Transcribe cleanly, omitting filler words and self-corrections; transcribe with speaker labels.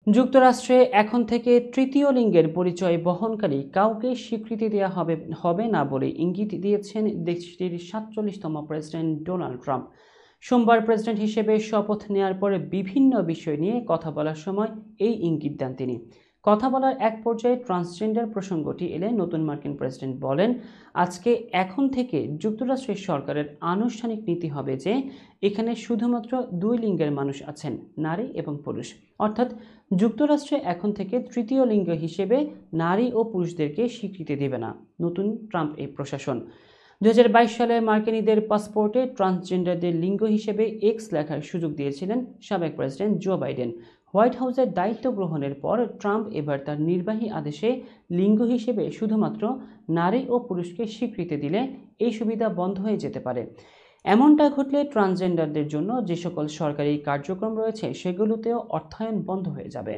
Speaker 1: যুক্তরাষ্ট্রে এখন থেকে তৃতীয় লিঙ্গের পরিচয় বহনকারী কাউকে স্বীকৃতি দেওয়া হবে না বলে ইঙ্গিত দিয়েছেন দেশটির ৪৭তম প্রেসিডেন্ট ডোনাল্ড ট্রাম্প। সোমবার প্রেসিডেন্ট হিসেবে শপথ নেওয়ার পরে বিভিন্ন বিষয় নিয়ে কথা বলার সময় এই ইঙ্গিত দেন তিনি। কথা বলার এক পর্যায়ে ট্রান্সজেন্ডার প্রসঙ্গটি এলে নতুন মার্কিন প্রেসিডেন্ট বলেন, এখন থেকে যুক্তরাষ্ট্রের সরকারের আনুষ্ঠানিক নীতি হবে যে এখানে শুধুমাত্র দুই লিঙ্গের মানুষ আছেন, নারী এবং পুরুষ। অর্থাৎ যুক্তরাষ্ট্রে এখন থেকে তৃতীয় লিঙ্গ হিসেবে নারী ও পুরুষদেরকে স্বীকৃতি দেবে না নতুন ট্রাম্প এই প্রশাসন। ২০২২ সালে মার্কিনীদের পাসপোর্টে ট্রান্সজেন্ডারদের লিঙ্গ হিসেবে এক্স লেখার সুযোগ দিয়েছিলেন সাবেক প্রেসিডেন্ট জো বাইডেন। হোয়াইট হাউসের দায়িত্ব গ্রহণের পর ট্রাম্প এবার তার নির্বাহী আদেশে লিঙ্গ হিসেবে শুধুমাত্র নারী ও পুরুষকে স্বীকৃতি দিলে এই সুবিধা বন্ধ হয়ে যেতে পারে। এমনটা ঘটলে ট্রান্সজেন্ডারদের জন্য যে সকল সরকারি কার্যক্রম রয়েছে সেগুলোতেও অর্থায়ন বন্ধ হয়ে যাবে।